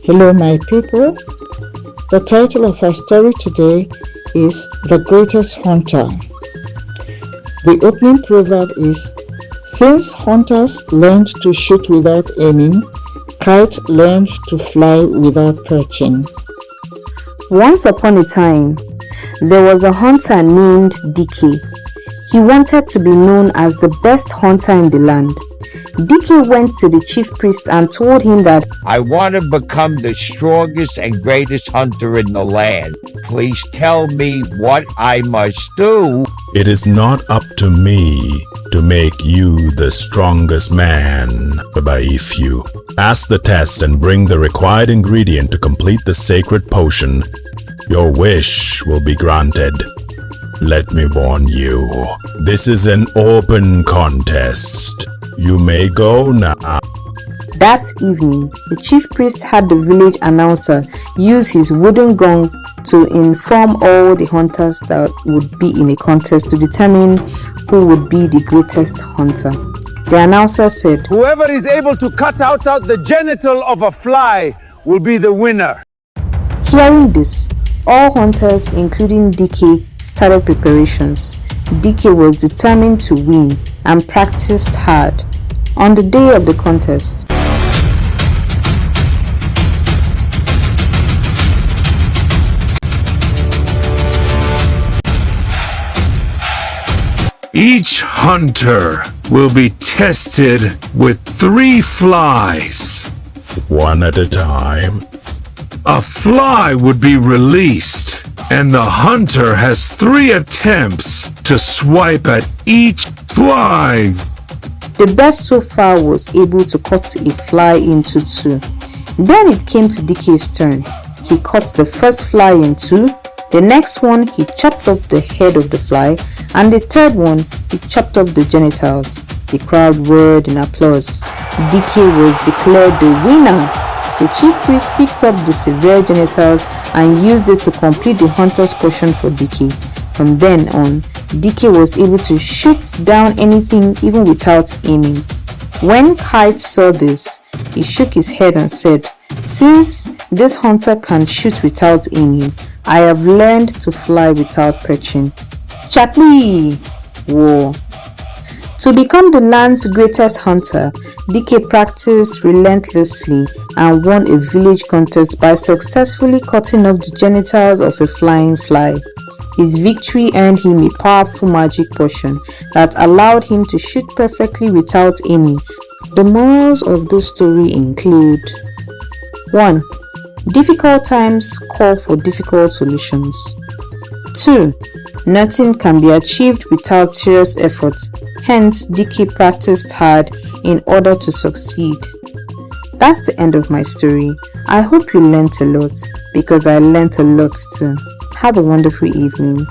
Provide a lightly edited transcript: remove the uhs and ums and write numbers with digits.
Hello my people, the title of our story today is The Greatest Hunter. The opening proverb is, since hunters learned to shoot without aiming, kite learned to fly without perching. Once upon a time, there was a hunter named Dike. He wanted to be known as the best hunter in the land. Dike went to the chief priest and told him that, I want to become the strongest and greatest hunter in the land. Please tell me what I must do. It is not up to me to make you the strongest man, but if you pass the test and bring the required ingredient to complete the sacred potion, your wish will be granted. Let me warn you, this is an open contest. You may go now. That evening, the chief priest had the village announcer use his wooden gong to inform all the hunters that would be in a contest to determine who would be the greatest hunter. The announcer said, whoever is able to cut out the genital of a fly will be the winner. Hearing this, all hunters, including Dike, started preparations. Dike was determined to win and practiced hard. On the day of the contest, Each hunter will be tested with 3 flies, one at a time. A fly would be released, and the hunter has 3 attempts to swipe at each fly. the best so far was able to cut a fly into 2. Then it came to Dike's turn. He cut the first fly in 2. The next one, he chopped up the head of the fly, and the third one, he chopped up the genitals. The crowd roared in applause. Dike was declared the winner. The chief priest picked up the severed genitals and used it to complete the hunter's portion for Dike. From then on, Dike was able to shoot down anything even without aiming. When Kite saw this, he shook his head and said, since this hunter can shoot without aiming, I have learned to fly without perching. Chatli! Whoa! To become the land's greatest hunter, Dike practiced relentlessly and won a village contest by successfully cutting off the genitals of a flying fly. His victory earned him a powerful magic potion that allowed him to shoot perfectly without aiming. The morals of this story include: 1. Difficult times call for difficult solutions. 2. Nothing can be achieved without serious effort. Hence, Dike practiced hard in order to succeed. That's the end of my story. I hope you learned a lot, because I learned a lot too. Have a wonderful evening.